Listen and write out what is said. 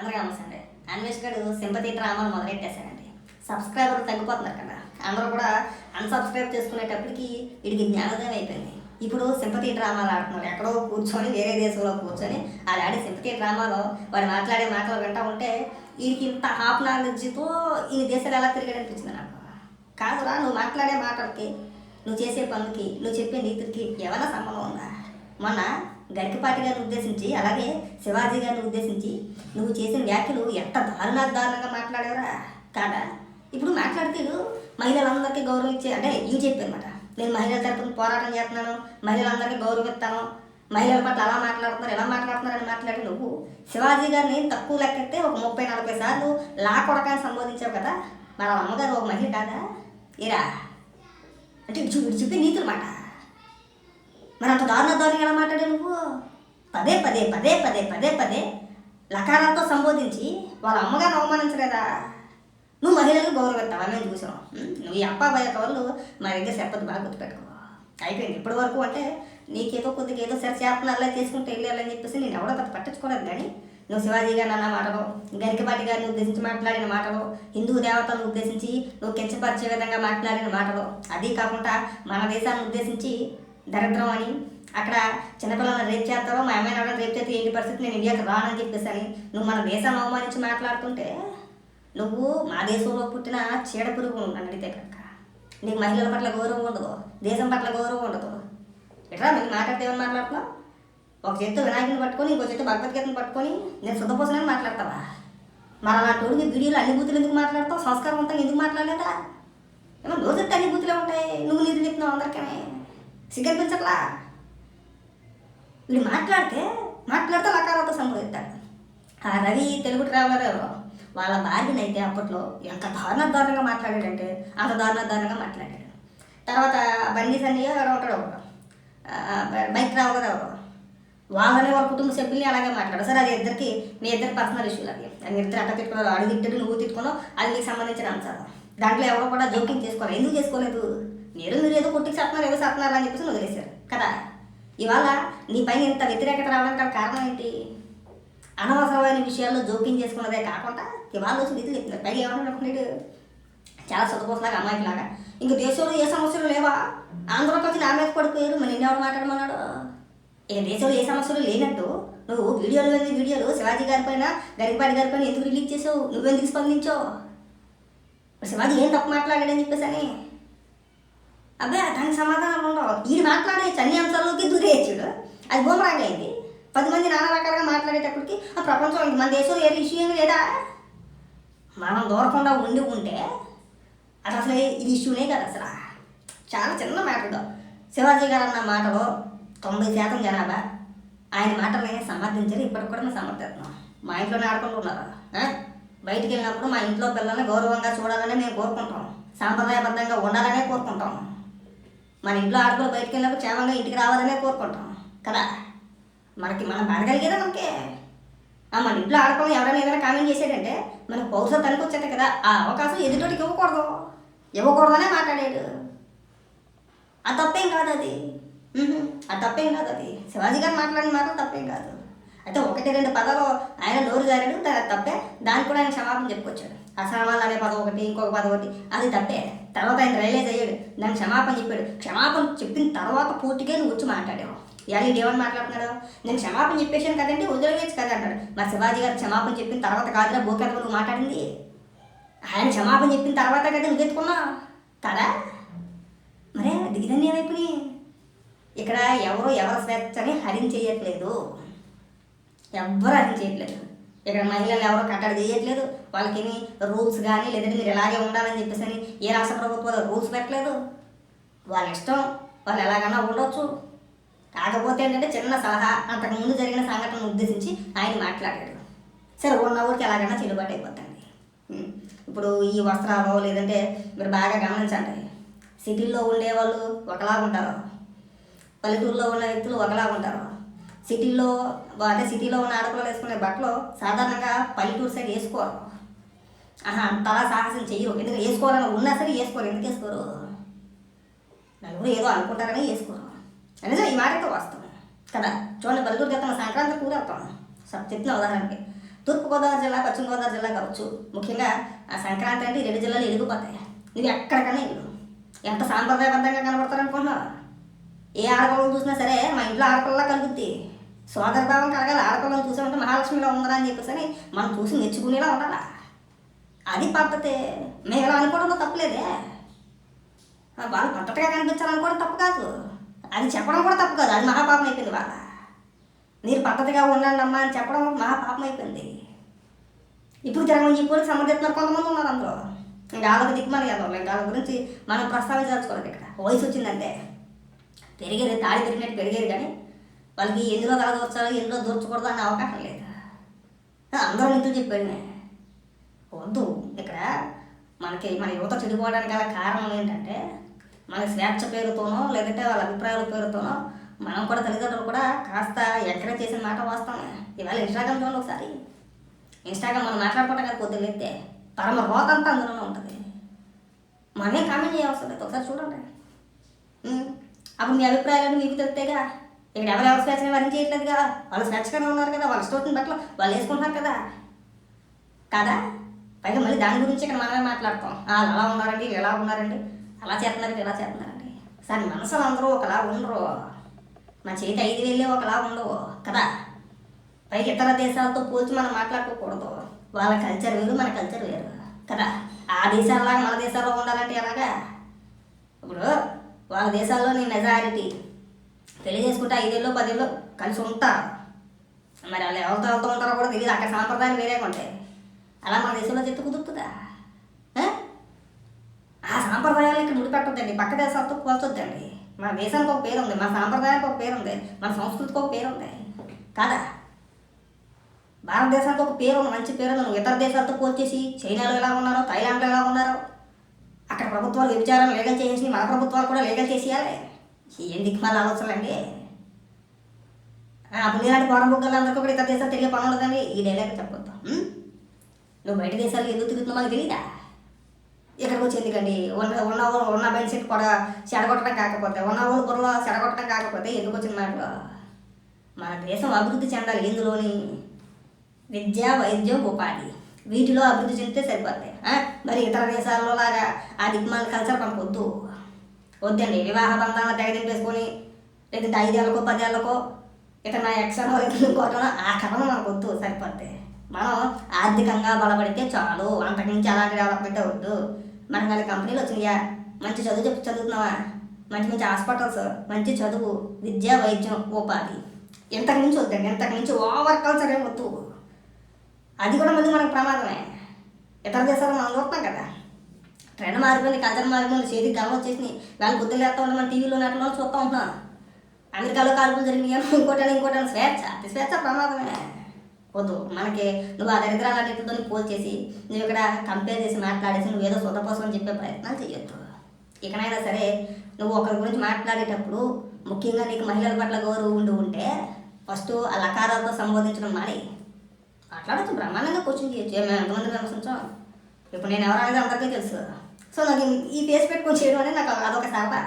అందరికీ నమస్తే అండి. అన్వేష్ గారు సింపతి డ్రామాలు మొదలెట్టేశారండి. సబ్స్క్రైబర్లు తగ్గిపోతున్నారు కదా, అందరూ కూడా అన్సబ్స్క్రైబ్ చేసుకునేటప్పటికి వీడికి జ్ఞానోదయం అయిపోయింది. ఇప్పుడు సింపతి డ్రామాలు ఆడుతున్నారు. ఎక్కడో కూర్చొని వేరే దేశంలో కూర్చొని అది ఆడే సింపతి డ్రామాలో వాడు మాట్లాడే మాటలు వింటా ఉంటే వీడికి ఇంత హాఫ్ నాలెడ్జ్తో ఈ దేశాలు ఎలా తిరిగాడనిపించింది నాకు. కాదురా, నువ్వు మాట్లాడే మాటలకి, నువ్వు చేసే పనులకి, నువ్వు చెప్పే నీతులకి ఏమైనా సంబంధం ఉందా? మొన్న గరికపాటి గారిని ఉద్దేశించి, అలాగే శివాజీ గారిని ఉద్దేశించి నువ్వు చేసిన వ్యాఖ్యలు ఎంత దారుణంగా మాట్లాడేవరా కాదా? ఇప్పుడు మాట్లాడితే మహిళలందరికీ గౌరవం ఇచ్చే, అంటే ఇవి చెప్పానమాట, నేను మహిళల తరపున పోరాటం చేస్తున్నాను, మహిళలందరికీ గౌరవిస్తాను, మహిళల పట్ల అలా మాట్లాడుతున్నారు ఎలా మాట్లాడుతున్నారని మాట్లాడి నువ్వు శివాజీ గారిని తక్కువ లెక్కెత్తే ఒక 30-40 సార్లు లా కొడకాన్ని సంబోధించావు కదా. మరి వాళ్ళ అమ్మగారు ఒక మహిళ కాదా? ఏరా అంటే చెప్పి నీతులు మాట. మరి అంత దారుణంగా ఎలా మాట్లాడే నువ్వు? పదే పదే పదే పదే పదే పదే లకారాలతో సంబోధించి వాళ్ళ అమ్మగారిని అవమానించలేదా? నువ్వు మహిళలను గౌరవిస్తావా? మేము చూసాం. నువ్వు ఈ అప్పాబాయ కవర్లు మా దగ్గర చెప్పదు, బాగా గుర్తుపెట్టుకో. అయిపోయింది ఇప్పటి వరకు. అంటే నీకేదో కొద్దిగా ఏదో సరి చేపనల్లా చేసుకుంటే వెళ్ళాలని చెప్పేసి నేను ఎవడో పెద్ద పట్టించుకోలేదు. కానీ నువ్వు శివాజీ గారిని అన్న మాటలు, గరికపాటి గారిని ఉద్దేశించి మాట్లాడిన మాటలు, హిందూ దేవతలను ఉద్దేశించి నువ్వు కించపరిచే విధంగా మాట్లాడిన మాటలు, అది కాకుండా మన దేశాన్ని ఉద్దేశించి దరిద్రం అని, అక్కడ చిన్నపిల్లలను రేప్ చేస్తారో, మా అమ్మాయిని ఎవరైనా రేప్ చేస్తే ఏంటి పరిస్థితి, నేను ఇండియాకి రానని చెప్పేసి అని నువ్వు మన దేశాన్ని అవమానించి మాట్లాడుతుంటే, నువ్వు మా దేశంలో పుట్టిన చీడ పురుగు నన్ను అడిగితే కనుక నీకు మహిళల పట్ల గౌరవం ఉండదు, దేశం పట్ల గౌరవం ఉండదు. ఎట్లా మీరు మాట్లాడితే ఏమని మాట్లాడుతున్నావు? ఒక చేతితో వినాయకుని పట్టుకొని ఇంకో చేతితో భగవద్గీతను పట్టుకొని నేను శుద్ధపోసనని మాట్లాడతావా? మరి అలాంటి వాడికి వీడియోలో అన్ని బూతులు ఎందుకు మాట్లాడతావు? సంస్కారవంతంగా ఎందుకు మాట్లాడలేదా? ఏమో రోజుతే అన్ని బూతులే ఉంటాయి, నువ్వు నీతులు చెప్తున్నావు అందరికీ. సిగ్గనిపించట్లా? వీడు మాట్లాడితే లకారాలతో సంబోధిస్తాడు. ఆ రవి తెలుగు ట్రావెలర్ ఎవరో వాళ్ళ భార్యని అయితే అప్పట్లో ఎంత దారుణంగా మాట్లాడాడంటే అంత దారుణంగా మాట్లాడాడు. తర్వాత బండి సన్నయ్య ఎవరో ఉంటాడు, ఒకడు బైక్ ట్రావెలర్ ఎవరో, వాళ్ళని వాళ్ళ కుటుంబ సభ్యుల్ని అలాగే మాట్లాడు. సరే, అది మీ ఇద్దరు పర్సనల్ ఇష్యూలు. అది ఇద్దరు అట్ట తిట్టుకున్నారు, అడుగు తిట్టాడు, నువ్వు తిట్టుకున్నావు, అది మీకు సంబంధించిన అంశాలు. దాంట్లో ఎవరో కూడా జోక్యం చేసుకోవాలి. ఎందుకు చేసుకోలేదు? మీరు ఏదో కొట్టుకు చెప్తున్నారు, ఏదో చెప్తున్నారు అని చెప్పేసి వదిలేశారు కదా. ఇవాళ నీ పైన ఇంత వ్యతిరేకత రావడానికి కారణం ఏంటి? అనవసరమైన విషయాల్లో జోక్యం చేసుకున్నదే కాకుండా ఇవాళ వచ్చి నీతులు చెప్తున్నారు. పైగా ఏమన్నా చాలా సుఖపోసలాగా, అమ్మాయిలాగా. ఇంక దేశంలో ఏ సమస్యలు లేవా? ఆంధ్రలోకి వచ్చి నా మీద పడిపోయారు, మరి నిన్నెవరు మాట్లాడమన్నాడు? ఇక దేశంలో ఏ సమస్యలు లేనట్టు నువ్వు వీడియోలు శివాజీ గారి పైన, గరికపాటి గారి పైన ఎందుకు రిలీజ్ చేసావు? నువ్వెందుకు స్పందించావు? శివాజీ ఏం తప్పు మాట్లాడాడని చెప్పేసి అని అబ్బాయి దానికి సమాధానం ఉండవు. వీడు మాట్లాడే అన్ని అంశాల్లోకి దూరేయచ్చుడు, అది బూమరాంగ్ అయింది. 10 మంది నానా రకాలుగా మాట్లాడేటప్పటికి ఆ ప్రపంచం మన దేశంలో ఏ ఇష్యూ ఏమి లేదా? మనం దూరకుండా ఉంటే అసలు ఇది ఇష్యూనే కదా. అసలు చాలా చిన్న మ్యాటర్లో శివాజీ గారు అన్న మాటలో 90% జనాభా ఆయన మాటలని సమర్థించారు. ఇప్పటికి కూడా మేము సమర్థిస్తున్నాం. మా ఇంట్లోనే ఆడుకుంటూ ఉన్నారు. బయటికి వెళ్ళినప్పుడు మా ఇంట్లో పిల్లల్ని గౌరవంగా చూడాలని మేము కోరుకుంటాం, సాంప్రదాయబద్ధంగా ఉండాలనే కోరుకుంటాం. మన ఇంట్లో ఆడుకుని బయటికి వెళ్ళినప్పుడు క్షేమంగా ఇంటికి రావాలనే కోరుకుంటాం కదా. మనం పడగలిగేదా? మన ఇంట్లో ఆడుకోవడం ఎవరైనా ఏదైనా కామెంట్ చేసాడంటే మనకు పౌరుషత్వానికి వచ్చేది కదా. ఆ అవకాశం ఎదుటోటికి ఇవ్వకూడదనే మాట్లాడాడు. ఆ తప్పేం కాదు అది. శివాజీ గారు మాట్లాడిన మాటలు తప్పేం కాదు. అయితే 1-2 పదాలు ఆయన నోరు జారాడు, తప్పే. దానికి కూడా ఆయన క్షమాపణ చెప్పుకొచ్చాడు. అసమానాలు అనే పదం ఒకటి, ఇంకొక పదం ఒకటి, అది తప్పే. తర్వాత ఆయన రియలైజ్ అయ్యాడు, దానికి క్షమాపణ చెప్పాడు. క్షమాపణ చెప్పిన తర్వాత పూర్తిగా నువ్వు వచ్చి మాట్లాడావు. ఇవాళ ఏమని మాట్లాడుతున్నాడు? నేను క్షమాపణ చెప్పేశాను కదండి, వదిలేయచ్చు కదా అంటాడు. మరి శివాజీ గారు క్షమాపణ చెప్పిన తర్వాత కాదురా బోకేత నువ్వు మాట్లాడింది. ఆయన క్షమాపణ చెప్పిన తర్వాత కదా నువ్వు ఎత్తుకున్నావు కదా. మరే దిగిదండి ఏమైపోయి ఇక్కడ ఎవరి స్వేచ్ఛని హరించేయట్లేదు, ఎవ్వరు హరించేయట్లేదు. ఇక్కడ మహిళలు ఎవరో కట్టడి చేయట్లేదు, వాళ్ళకి రూల్స్ కానీ లేదంటే మీరు ఎలాగే ఉండాలని చెప్పేసి అని ఏ రాష్ట్ర ప్రభుత్వాలు రూల్స్ పెట్టలేదు. వాళ్ళ ఇష్టం, వాళ్ళు ఎలాగన్నా ఉండొచ్చు. కాకపోతే ఏంటంటే చిన్న సలహా, అంతకుముందు జరిగిన సంఘటనను ఉద్దేశించి ఆయన మాట్లాడాడు. సరే, ఉన్న ఊరికి ఎలాగైనా చెల్లుబాటు అయిపోతుంది. ఇప్పుడు ఈ వస్త్రాలు లేదంటే మీరు బాగా గమనించండి, సిటీల్లో ఉండేవాళ్ళు ఒకలాగా ఉంటారు, పల్లెటూరులో ఉన్న వ్యక్తులు ఒకలాగా ఉంటారు. సిటీలో ఉన్న ఆడపిల్లలు వేసుకునే బట్టలు సాధారణంగా పల్లెటూరు సైడ్ వేసుకోరు. అంతలా సాహసం చెయ్యరు. ఎందుకంటే వేసుకోవాలని ఉన్నా సరే వేసుకోరు. ఎందుకు వేసుకోరు? నలుగురు ఏదో అనుకుంటారని వేసుకోరు. అనేది ఈ మాటతో వస్తాం కదా. చూడండి, పల్లెటూరుకి వెళ్తాం, సంక్రాంతి కూర వెళ్తాం. చెప్తున్న ఉదాహరణకి తూర్పుగోదావరి జిల్లా, పశ్చిమ గోదావరి జిల్లా కావచ్చు, ముఖ్యంగా ఆ సంక్రాంతి అంటే ఈ 2 జిల్లాలు వెలిగిపోతాయి. నువ్వు ఎక్కడికన్నా ఇల్లు ఎంత సాంప్రదాయబద్ధంగా కనబడతారనుకుంటున్నావు. ఏ ఆడపిల్లని చూసినా సరే మా ఇంట్లో ఆడపిల్లలా కలుగుద్ది, సోదరభావం కలగాలి. ఆడపిల్లని చూసామంటే మహాలక్ష్మిలో ఉందరా అని చెప్పేసి అని మనం చూసి మెచ్చుకునేలా ఉండాలా. అది పద్ధతి. మేము ఇలా అనుకోవడంలో తప్పులేదే. వాళ్ళు పద్ధతిగా కనిపించాలనుకోవడం తప్పు కాదు, అది చెప్పడం కూడా తప్పు కాదు. అది మహాపాపం అయిపోయింది. వాళ్ళ మీరు పద్ధతిగా ఉండండి అమ్మా అని చెప్పడం మహాపాపం అయిపోయింది. ఇప్పుడు తిరగమని చెప్పి సమర్థిస్తున్నారు కొంతమంది ఉన్నారు అందులో. ఇంకా వాళ్ళకి దిక్కుమని కదా, ఇంకా వాళ్ళ గురించి మనం ప్రస్తావించాల్సుకోలేదు. ఇక్కడ వయసు వచ్చిందంటే పెరిగేది, తాడి పెరిగినట్టు పెరిగేది, కానీ వాళ్ళకి ఎందులో కలదూర్చాలో ఎందులో దూర్చకూడదు అనే అవకాశం లేదు. అందరూ నిధులు చెప్పాడు వద్దు. ఇక్కడ మన యువత చెడిపోవడానికి గల కారణం ఏంటంటే మన స్వేచ్ఛ పేరుతోనో లేదంటే వాళ్ళ అభిప్రాయాల పేరుతోనో మనం కూడా తల్లిదండ్రులు కూడా కాస్త ఎక్కడ చేసిన మాట వాస్తామే. ఇవాళ ఇన్స్టాగ్రామ్ చూడండి ఒకసారి. ఇన్స్టాగ్రామ్ మనం మాట్లాడుకుంటాం కదా, పొద్దున్న లేస్తే పరమ రోత అంతా అందులోనే ఉంటుంది. మనమే కామెంట్ చేయవలసిన లేదు, ఒకసారి చూడండి. అప్పుడు మీ అభిప్రాయాలను మీకు తెలుస్తాయిగా. ఇక్కడ ఎవరెవరు స్వేచ్ఛగా వరించేయట్లేదుగా, వాళ్ళు స్వేచ్ఛగానే ఉన్నారు కదా, వాళ్ళ ఇష్టం బట్టలు వాళ్ళు వేసుకుంటున్నారు కదా కాదా. పైగా మళ్ళీ దాని గురించి ఇక్కడ మనమే మాట్లాడతాం. వాళ్ళు అలా ఉన్నారండి, ఇలా ఉన్నారండి, అలా చేస్తున్నారండి, ఇలా చేస్తున్నారండి. సరే మనసులు అందరూ ఒకలా ఉండరు, మన చేతి 5,000 ఒకలా ఉండవు కదా. పైగా ఇతర దేశాలతో పోల్చి మనం మాట్లాడుకోకూడదు. వాళ్ళ కల్చర్ వేరు, మన కల్చర్ వేరు కదా. ఆ దేశాలలాగా మన దేశాల్లో ఉండాలంటే ఎలాగా. ఇప్పుడు వాళ్ళ దేశాల్లోని మెజారిటీ పెళ్లి చేసుకుంటే 5 ఏళ్ళు 10 ఏళ్ళు కలిసి ఉంటారు. మరి వాళ్ళు ఎవరితో వెళ్తూ ఉంటారో కూడా తెలియదు. అక్కడ సాంప్రదాయాలు వేరేగా ఉంటాయి. అలా మన దేశంలో చెట్టు కుదురుతుందా? ఆ సాంప్రదాయాలు ఇక్కడ ముడిపెట్టొద్దండి, పక్క దేశాలతో పోల్చొద్దండి. మన దేశానికి ఒక పేరు ఉంది, మన సాంప్రదాయానికి ఒక పేరు ఉంది, మన సంస్కృతికి ఒక పేరు ఉంది కాదా. భారతదేశానికి ఒక పేరు ఉంది, మంచి పేరు ఉంది. నువ్వు ఇతర దేశాలతో పోల్చేసి చైనాలో ఎలా ఉన్నారో, థాయిలాండ్లో ఎలా ఉన్నారో, అక్కడ ప్రభుత్వాలు వ్యభిచారం లీగల్ చేసి మన ప్రభుత్వాలు కూడా లీగల్ చేసేయాలి. ఏం దిక్కుమాల ఆలోచనలండి. అప్పుడు ఇలాంటి పోరం బుగ్గలందరికీ కూడా ఇతర దేశాలు తిరిగే పని ఉండదండి. ఈ డైలాగ్ చెప్పొద్దు. నువ్వు బయట దేశాలు ఎందుకు తిరుగుతున్నావు మనకు తెలియదా. ఇక్కడికి వచ్చి ఎందుకండి ఉన్న బెనిఫిట్ కూడా చెడగొట్టడం కాకపోతే, ఉన్న ఊరు బుర్రలో చెడగొట్టడం కాకపోతే ఎందుకు వచ్చిన మాటలో. మన దేశం అభివృద్ధి చెందాలి. ఇందులోని విద్య, వైద్యం, ఉపాధి వీటిలో అభివృద్ధి చెందితే సరిపోతాయి. మరి ఇతర దేశాల్లో లాగా ఆ దిగ్మాల కల్చర్ మనకు వద్దు వద్దండి. వివాహ బంధాలను తెగదింపేసుకొని లేదంటే 5 ఏళ్ళకో 10 ఏళ్ళకో ఇతర ఎక్స్ట్రా ఇంకోటనో ఆ కథ మనకు వద్దు, సరిపోతాయి. మనం ఆర్థికంగా బలపడితే చాలు, అంతకుమించి అలాంటి డెవలప్మెంటే వద్దు. మనకు వాళ్ళ కంపెనీలు వచ్చినాయా, మంచి చదువు చదువుతున్నావా, మంచి మంచి హాస్పిటల్స్, మంచి చదువు, విద్య, వైద్యం, ఉపాధి, ఇంతకు మించి వద్దండి. ఇంతకు మించి ఓవర్ కల్చర్ ఏం వద్దు. అది కూడా మళ్ళీ మనకు ప్రమాదమే. ఇతర దేశాల్లో మనం చూస్తున్నాం కదా, ట్రెండ్ మారిపోయింది, కల్చర్ మారిపోయింది, చేతికి గమనం వచ్చేసి వాళ్ళు బుద్ధులు వేస్తూ ఉంటే మన టీవీలో నెట్లో చూస్తూ ఉంటున్నాం. అమెరికాలో కాల్పులు జరిగినాయి, ఇంకోటి స్వేచ్ఛ. స్వేచ్ఛ ప్రమాదమే. వద్దు. మనకి నువ్వు ఆ దరిద్రాలన్నిటితో పోల్చేసి నువ్వు ఇక్కడ కంపేర్ చేసి మాట్లాడేసి నువ్వు ఏదో సొంతపోసం అని చెప్పే ప్రయత్నాలు చేయొద్దు. ఇకనైనా సరే నువ్వు ఒకరి గురించి మాట్లాడేటప్పుడు ముఖ్యంగా నీకు మహిళల పట్ల గౌరవం ఉంటే ఫస్ట్ ఆ లకారాలతో సంబోధించడం మాని మాట్లాడచ్చు. బ్రహ్మాండంగా క్వశ్చన్ చేయొచ్చు. మేము ఎంతమంది విమర్శించాం. ఇప్పుడు నేను ఎవరనేది అందరికీ తెలుసు. సో నాకు ఈ ఫేస్ పెట్టుకొని చేయడం అనేది నాకు అదొక సరదా.